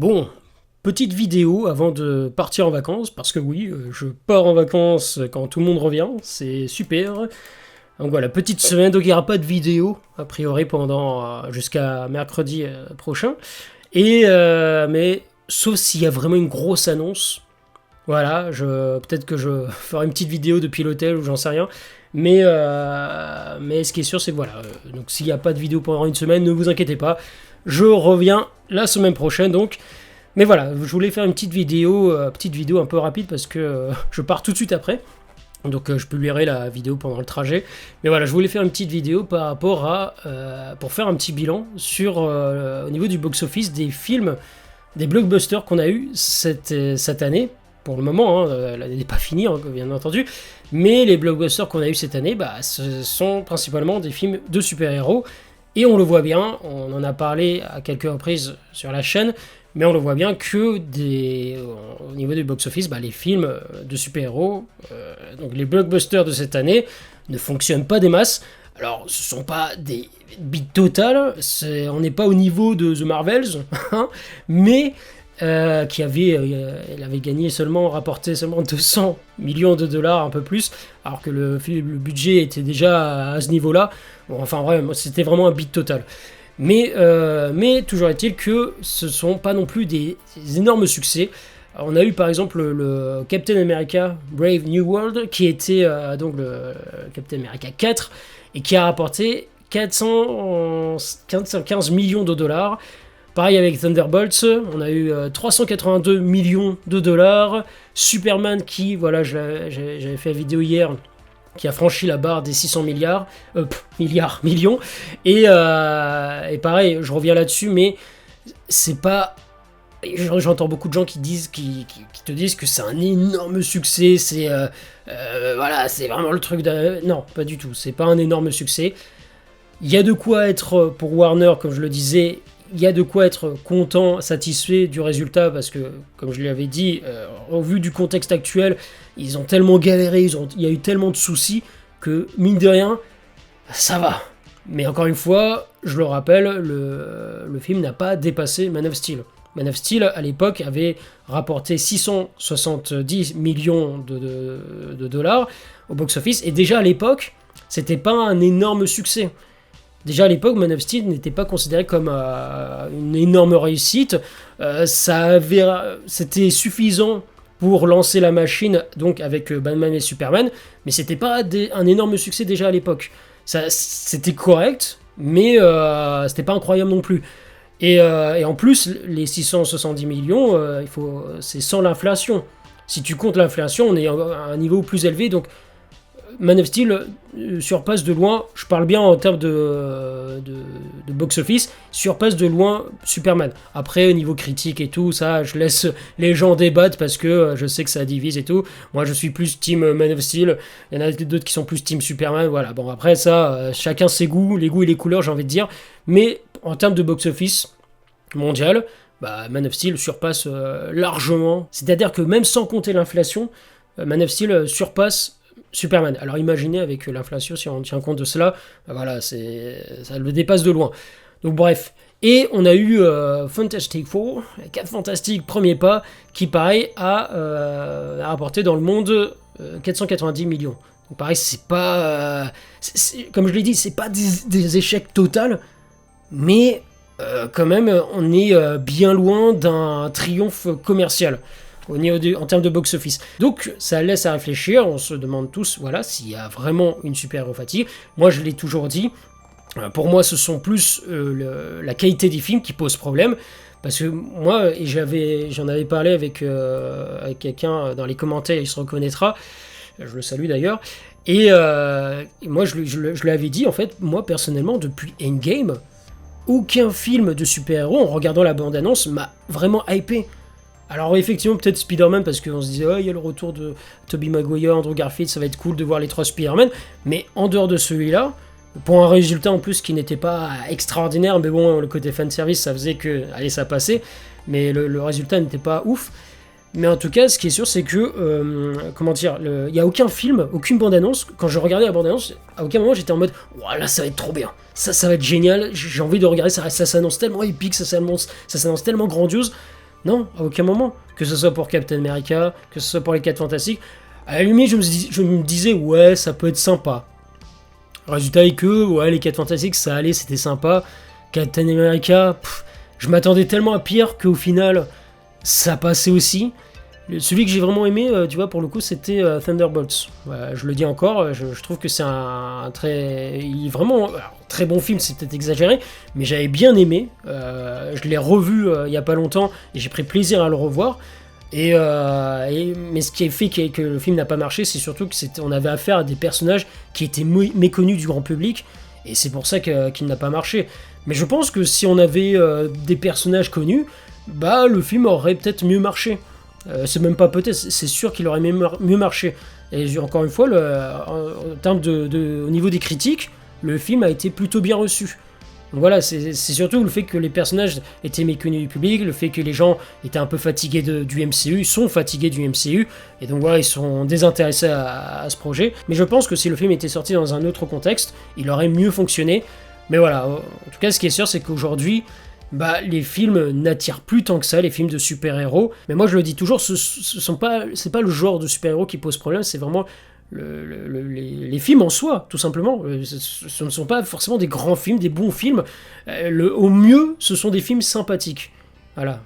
Bon, petite vidéo avant de partir en vacances, parce que oui, je pars en vacances quand tout le monde revient, c'est super. Donc voilà, petite semaine, donc il n'y aura pas de vidéo, a priori, pendant jusqu'à mercredi prochain. Mais sauf s'il y a vraiment une grosse annonce, voilà, peut-être que je ferai une petite vidéo depuis l'hôtel ou j'en sais rien. Mais ce qui est sûr, c'est que voilà, donc s'il n'y a pas de vidéo pendant une semaine, ne vous inquiétez pas, je reviens la semaine prochaine donc. Mais voilà, je voulais faire une petite vidéo un peu rapide parce que je pars tout de suite après. Donc je publierai la vidéo pendant le trajet. Mais voilà, je voulais faire une petite vidéo par rapport à... pour faire un petit bilan sur au niveau du box-office des films, des blockbusters qu'on a eu cette année. Pour le moment, l'année n'est pas finie, hein, bien entendu. Mais les blockbusters qu'on a eu cette année, ce sont principalement des films de super-héros. Et on le voit bien, on en a parlé à quelques reprises sur la chaîne, mais on le voit bien que au niveau du box-office, les films de super-héros, donc les blockbusters de cette année, ne fonctionnent pas des masses. Alors, ce sont pas des beats totales, on n'est pas au niveau de The Marvels, mais elle avait rapporté seulement 200 millions de dollars, un peu plus, alors que le budget était déjà à ce niveau-là. Bon, enfin, c'était vraiment un beat total. Mais toujours est-il que ce ne sont pas non plus des énormes succès. On a eu par exemple le Captain America Brave New World, qui était donc le Captain America 4, et qui a rapporté 415 millions de dollars. Pareil avec Thunderbolts, on a eu 382 millions de dollars. Superman qui, voilà, j'avais fait la vidéo hier, qui a franchi la barre des 600 millions. Et pareil, je reviens là-dessus, mais c'est pas... J'entends beaucoup de gens qui te disent que c'est un énorme succès, voilà, c'est vraiment le truc de... Non, pas du tout, c'est pas un énorme succès. Il y a de quoi être, pour Warner, comme je le disais, il y a de quoi être content, satisfait du résultat, parce que, comme je l'avais dit, au vu du contexte actuel, ils ont tellement galéré, il y a eu tellement de soucis, que, mine de rien, ça va. Mais encore une fois, je le rappelle, le film n'a pas dépassé Man of Steel. Man of Steel, à l'époque, avait rapporté 670 millions de dollars au box-office, et déjà à l'époque, c'était pas un énorme succès. Déjà à l'époque, Man of Steel n'était pas considéré comme une énorme réussite. C'était suffisant pour lancer la machine, donc avec Batman et Superman, mais c'était pas un énorme succès déjà à l'époque. C'était correct, mais c'était pas incroyable non plus. Et en plus, les 670 millions, c'est sans l'inflation. Si tu comptes l'inflation, on est à un niveau plus élevé, donc Man of Steel surpasse de loin, je parle bien en termes de box-office, surpasse de loin Superman. Après, au niveau critique et tout, ça, je laisse les gens débattre parce que je sais que ça divise et tout. Moi, je suis plus team Man of Steel, il y en a d'autres qui sont plus team Superman, voilà. Bon, après, ça, chacun ses goûts, les goûts et les couleurs, j'ai envie de dire. Mais en termes de box-office mondial, Man of Steel surpasse largement. C'est-à-dire que même sans compter l'inflation, Man of Steel surpasse Superman. Alors imaginez avec l'inflation, si on tient compte de cela, voilà, ça le dépasse de loin. Donc bref. Et on a eu Fantastic Four, les 4 Fantastiques, premier pas, qui pareil a rapporté dans le monde 490 millions. Donc pareil, c'est pas... comme je l'ai dit, c'est pas des échecs totaux, mais quand même, on est bien loin d'un triomphe commercial en termes de box-office. Donc ça laisse à réfléchir, on se demande tous, voilà, s'il y a vraiment une super-héros fatigue. Moi je l'ai toujours dit, pour moi ce sont plus la qualité des films qui pose problème, parce que moi, j'en avais parlé avec quelqu'un dans les commentaires, il se reconnaîtra, je le salue d'ailleurs, et moi je l'avais dit, en fait, moi personnellement, depuis Endgame, aucun film de super-héros, en regardant la bande-annonce, m'a vraiment hypé. Alors effectivement, peut-être Spider-Man, parce qu'on se disait, il y a le retour de Tobey Maguire, Andrew Garfield, ça va être cool de voir les 3 Spider-Man, mais en dehors de celui-là, pour un résultat en plus qui n'était pas extraordinaire, mais bon, le côté fanservice, ça faisait que, allez, ça passait, mais le résultat n'était pas ouf. Mais en tout cas, ce qui est sûr, c'est que, il n'y a aucun film, aucune bande-annonce, quand je regardais la bande-annonce, à aucun moment j'étais en mode, là ça va être trop bien, ça va être génial, j'ai envie de regarder, ça s'annonce tellement épique, ça s'annonce tellement grandiose, Non, à aucun moment. Que ce soit pour Captain America, que ce soit pour les 4 Fantastiques. À la limite, je me disais, ouais, ça peut être sympa. Le résultat est que, ouais, les 4 Fantastiques, ça allait, c'était sympa. Captain America, je m'attendais tellement à pire qu'au final, ça passait aussi. Celui que j'ai vraiment aimé, tu vois, pour le coup, c'était Thunderbolts. Je le dis encore, je trouve que c'est un très... Il est vraiment... Alors, très bon film, c'est peut-être exagéré, mais j'avais bien aimé. Je l'ai revu il y a pas longtemps, et j'ai pris plaisir à le revoir. Mais ce qui a fait que le film n'a pas marché, c'est surtout qu'on avait affaire à des personnages qui étaient méconnus du grand public, et c'est pour ça qu'il n'a pas marché. Mais je pense que si on avait des personnages connus, bah le film aurait peut-être mieux marché. C'est même pas peut-être, c'est sûr qu'il aurait mieux marché. Et encore une fois, en termes au niveau des critiques, le film a été plutôt bien reçu. Donc voilà, c'est surtout le fait que les personnages étaient méconnus du public, le fait que les gens étaient un peu fatigués du MCU, sont fatigués du MCU, et donc voilà, ils sont désintéressés à ce projet. Mais je pense que si le film était sorti dans un autre contexte, il aurait mieux fonctionné. Mais voilà, en tout cas, ce qui est sûr, c'est qu'aujourd'hui, bah, les films n'attirent plus tant que ça, les films de super-héros. Mais moi, je le dis toujours, c'est pas le genre de super-héros qui pose problème, c'est vraiment les films en soi, tout simplement. Ce ne sont pas forcément des grands films, des bons films. Au mieux, ce sont des films sympathiques. Voilà.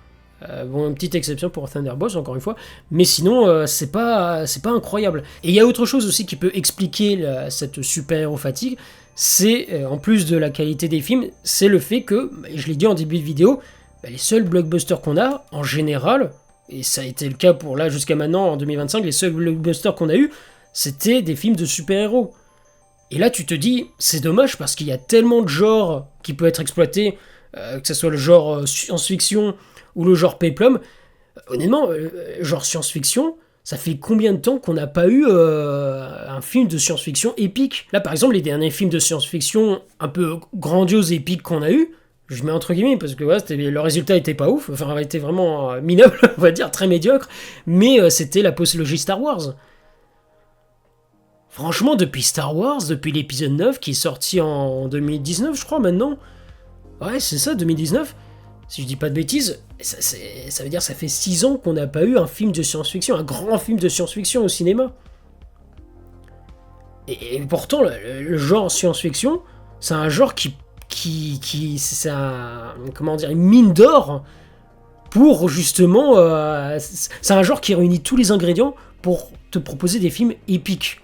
Bon, une petite exception pour Thunderbolts, encore une fois. Mais sinon, c'est pas incroyable. Et il y a autre chose aussi qui peut expliquer cette super-héros fatigue. C'est, en plus de la qualité des films, c'est le fait que, je l'ai dit en début de vidéo, les seuls blockbusters qu'on a, en général, et ça a été le cas pour là jusqu'à maintenant, en 2025, les seuls blockbusters qu'on a eu, c'était des films de super-héros. Et là, tu te dis, c'est dommage parce qu'il y a tellement de genres qui peuvent être exploités, que ce soit le genre science-fiction ou le genre peplum. Honnêtement, genre science-fiction, ça fait combien de temps qu'on n'a pas eu un film de science-fiction épique? Là, par exemple, les derniers films de science-fiction un peu grandioses et épiques qu'on a eu, je mets entre guillemets parce que ouais, le résultat était pas ouf, enfin, il était vraiment minable, on va dire, très médiocre, mais c'était la postologie Star Wars. Franchement, depuis Star Wars, depuis l'épisode 9 qui est sorti en 2019, je crois maintenant. Ouais, c'est ça, 2019. Si je dis pas de bêtises, ça veut dire que ça fait 6 ans qu'on n'a pas eu un film de science-fiction, un grand film de science-fiction au cinéma. Et pourtant, le genre science-fiction, c'est un genre c'est comment dire, une mine d'or pour justement... c'est un genre qui réunit tous les ingrédients pour te proposer des films épiques.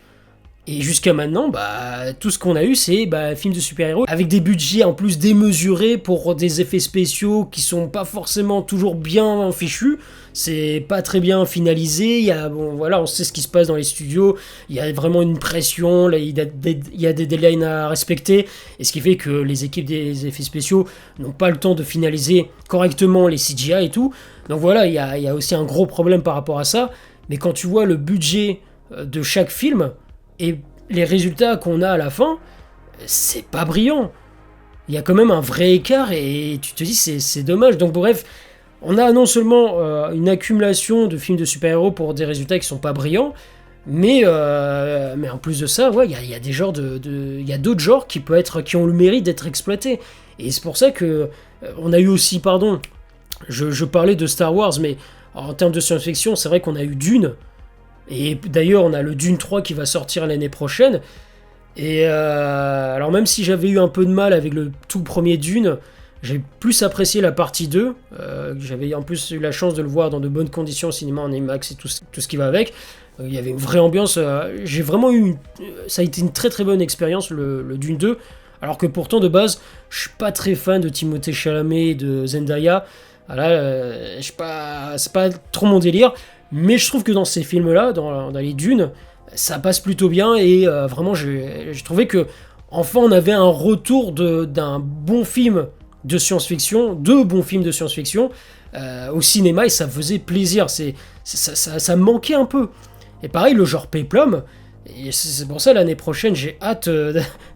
Et jusqu'à maintenant, bah, tout ce qu'on a eu, c'est films de super-héros avec des budgets en plus démesurés pour des effets spéciaux qui sont pas forcément toujours bien fichus. C'est pas très bien finalisé. Voilà, on sait ce qui se passe dans les studios. Il y a vraiment une pression. Là, il y a des deadlines à respecter. Et ce qui fait que les équipes des effets spéciaux n'ont pas le temps de finaliser correctement les CGI et tout. Donc voilà, il y a aussi un gros problème par rapport à ça. Mais quand tu vois le budget de chaque film et les résultats qu'on a à la fin, c'est pas brillant. Il y a quand même un vrai écart et tu te dis c'est dommage. Donc bref, on a non seulement une accumulation de films de super-héros pour des résultats qui sont pas brillants, mais en plus de ça, ouais, il y a des genres il y a d'autres genres qui ont le mérite d'être exploités. Et c'est pour ça que on a eu aussi, pardon, je parlais de Star Wars, mais en termes de science-fiction, c'est vrai qu'on a eu Dune. Et d'ailleurs, on a le Dune 3 qui va sortir l'année prochaine. Et alors même si j'avais eu un peu de mal avec le tout premier Dune, j'ai plus apprécié la partie 2. J'avais en plus eu la chance de le voir dans de bonnes conditions au cinéma en IMAX et tout ce qui va avec. Il y avait une vraie ambiance. J'ai vraiment eu... Ça a été une très très bonne expérience, le Dune 2. Alors que pourtant, de base, je suis pas très fan de Timothée Chalamet et de Zendaya. Là, c'est pas trop mon délire. Mais je trouve que dans ces films-là, dans les Dunes, ça passe plutôt bien et vraiment, j'ai trouvé que enfin, on avait un retour d'un bon film de science-fiction, deux bons films de science-fiction au cinéma et ça faisait plaisir. Ça me manquait un peu. Et pareil, le genre Peplum, et c'est pour ça l'année prochaine, j'ai hâte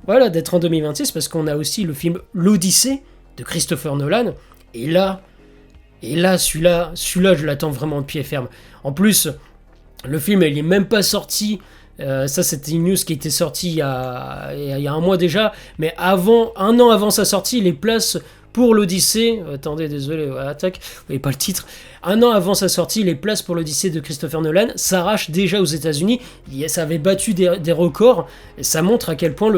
voilà, d'être en 2026 parce qu'on a aussi le film L'Odyssée de Christopher Nolan. Et là, celui-là, je l'attends vraiment de pied ferme. En plus, le film, il est même pas sorti. Ça, c'était une news qui était sortie il y a un mois déjà. Mais un an avant sa sortie, les places pour l'Odyssée. Attendez, désolé, attaque, vous voyez pas le titre. Un an avant sa sortie, les places pour l'Odyssée de Christopher Nolan s'arrachent déjà aux États-Unis. Ça avait battu des records. Et ça montre à quel point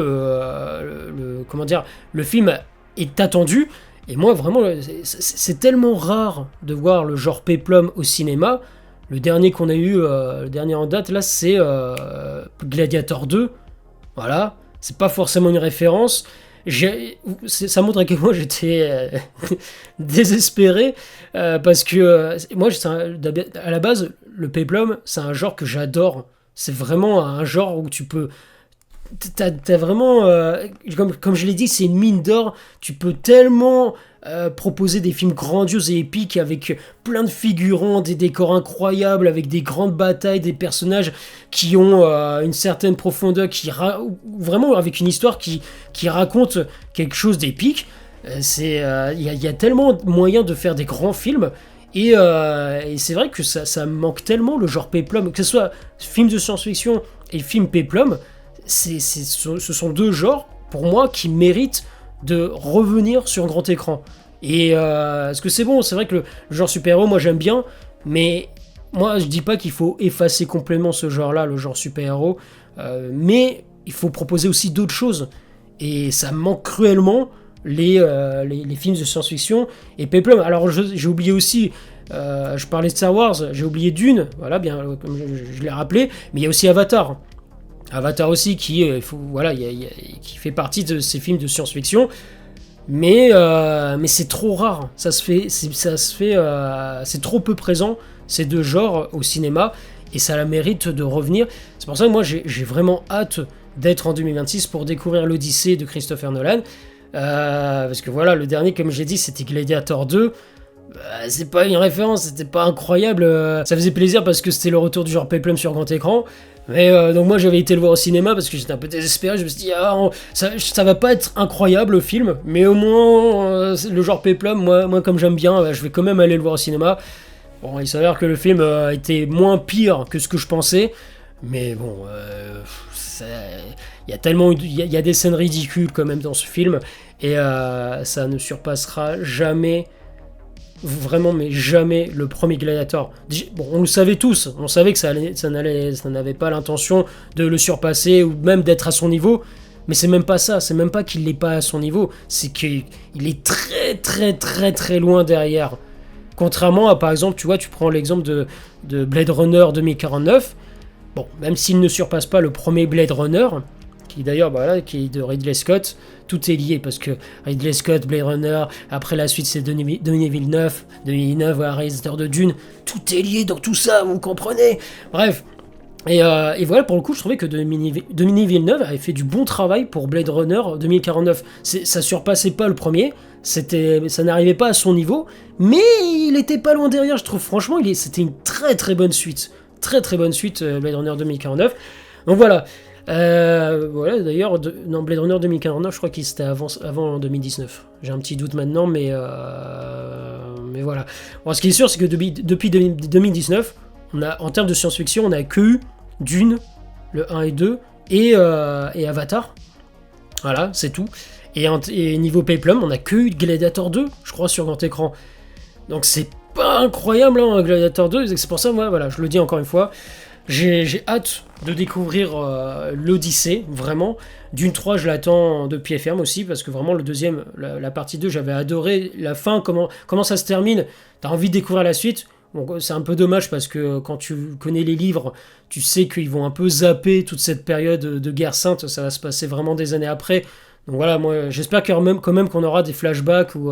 comment dire, le film est attendu. Et moi, vraiment, c'est tellement rare de voir le genre péplum au cinéma. Le dernier qu'on a eu, le dernier en date, là, c'est Gladiator 2. Voilà, c'est pas forcément une référence. Ça montre à quel point j'étais désespéré parce que moi, à la base, le péplum, c'est un genre que j'adore. C'est vraiment un genre où tu peux... T'as vraiment, comme je l'ai dit, c'est une mine d'or. Tu peux tellement proposer des films grandioses et épiques avec plein de figurants, des décors incroyables, avec des grandes batailles, des personnages qui ont une certaine profondeur, vraiment avec une histoire qui raconte quelque chose d'épique. Il y a tellement moyen de faire des grands films. Et c'est vrai que ça me manque tellement, le genre péplum, que ce soit film de science-fiction et film péplum. Ce sont deux genres, pour moi, qui méritent de revenir sur un grand écran. Et est-ce que c'est bon? C'est vrai que le genre super-héros, moi j'aime bien, mais moi je dis pas qu'il faut effacer complètement ce genre-là, le genre super-héros, mais il faut proposer aussi d'autres choses. Et ça me manque cruellement les films de science-fiction et péplum. Alors j'ai oublié aussi, je parlais de Star Wars, j'ai oublié Dune, voilà, bien, comme je l'ai rappelé, mais il y a aussi Avatar. Avatar aussi qui fait partie de ces films de science-fiction, mais c'est trop rare, c'est trop peu présent ces deux genres au cinéma et ça a le mérite de revenir. C'est pour ça que moi j'ai vraiment hâte d'être en 2026 pour découvrir l'Odyssée de Christopher Nolan, parce que voilà, le dernier, comme j'ai dit, c'était Gladiator 2. C'est pas une référence, c'était pas incroyable, ça faisait plaisir parce que c'était le retour du genre péplum sur grand écran. Mais donc moi j'avais été le voir au cinéma parce que j'étais un peu désespéré, je me suis dit ça va pas être incroyable le film, mais au moins le genre péplum, moi comme j'aime bien, je vais quand même aller le voir au cinéma. Bon, il s'avère que le film était moins pire que ce que je pensais, mais bon, il y a des scènes ridicules quand même dans ce film, et ça ne surpassera jamais... Vraiment, mais jamais le premier Gladiator. Bon, on le savait tous, on savait que ça n'avait pas l'intention de le surpasser ou même d'être à son niveau, mais c'est même pas ça, c'est même pas qu'il n'est pas à son niveau, c'est qu'il est très très très très loin derrière. Contrairement à, par exemple, tu vois, tu prends l'exemple de Blade Runner 2049, bon, même s'il ne surpasse pas le premier Blade Runner, qui d'ailleurs, qui est de Ridley Scott, tout est lié, parce que Ridley Scott, Blade Runner, après la suite c'est Denis Villeneuve, réalisateur de Dune, tout est lié dans tout ça, vous comprenez? Bref, et voilà, pour le coup, je trouvais que Denis Villeneuve avait fait du bon travail pour Blade Runner 2049. Ça surpassait pas le premier, ça n'arrivait pas à son niveau, mais il était pas loin derrière, je trouve. Franchement, c'était une très très bonne suite. Très très bonne suite, Blade Runner 2049. Donc voilà. Voilà, d'ailleurs, Blade Runner 2049, je crois qu'il c'était avant 2019. J'ai un petit doute maintenant, mais voilà. Bon, ce qui est sûr, c'est que depuis 2019, en termes de science-fiction, on a que eu Dune, le 1 et 2, et Avatar. Voilà, c'est tout. Et niveau Péplum, on a que eu Gladiator 2, je crois, sur grand écran. Donc c'est pas incroyable, hein, Gladiator 2. C'est pour ça, moi, voilà, je le dis encore une fois. J'ai hâte de découvrir l'Odyssée, vraiment. Dune 3, je l'attends de pied ferme aussi, parce que vraiment, le deuxième, la partie 2, j'avais adoré la fin, comment ça se termine. T'as envie de découvrir la suite. Bon, c'est un peu dommage, parce que quand tu connais les livres, tu sais qu'ils vont un peu zapper toute cette période de guerre sainte. Ça va se passer vraiment des années après. Donc voilà, moi, j'espère quand même qu'on aura des flashbacks ou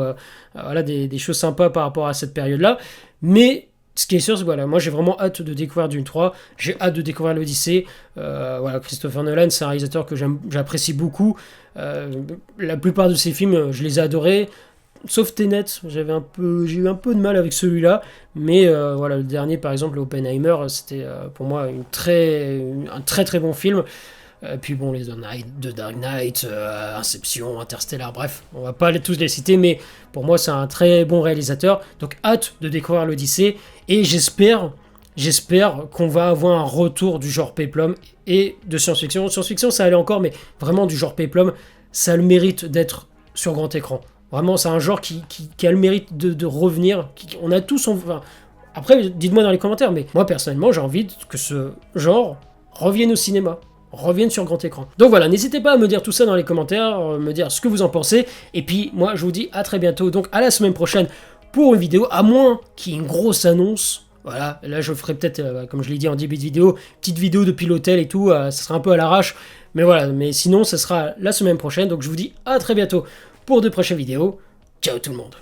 voilà, des choses sympas par rapport à cette période-là. Mais... ce qui est sûr, c'est que voilà, moi j'ai vraiment hâte de découvrir Dune 3, j'ai hâte de découvrir l'Odyssée. Voilà, Christopher Nolan, c'est un réalisateur que j'apprécie beaucoup. La plupart de ses films, je les ai adorés, sauf Tenet, j'ai eu un peu de mal avec celui-là, mais voilà, le dernier par exemple, Oppenheimer, c'était pour moi un très très bon film. Puis bon, les The Dark Knight, Inception, Interstellar, bref, on va pas tous les citer, mais pour moi c'est un très bon réalisateur, donc hâte de découvrir l'Odyssée, et j'espère qu'on va avoir un retour du genre péplum et de science-fiction. Science-fiction ça allait encore, mais vraiment du genre péplum, ça a le mérite d'être sur grand écran. Vraiment, c'est un genre qui a le mérite de revenir. On a tous... Enfin, après, dites-moi dans les commentaires, mais moi, personnellement, j'ai envie que ce genre revienne au cinéma. Revienne sur grand écran. Donc voilà, n'hésitez pas à me dire tout ça dans les commentaires, me dire ce que vous en pensez. Et puis, moi, je vous dis à très bientôt. Donc, à la semaine prochaine pour une vidéo, à moins qu'il y ait une grosse annonce. Voilà, là, je ferai peut-être, comme je l'ai dit en début de vidéo, petite vidéo depuis l'hôtel et tout. Ça sera un peu à l'arrache. Mais voilà, mais sinon, ça sera la semaine prochaine. Donc, je vous dis à très bientôt pour de prochaines vidéos. Ciao tout le monde.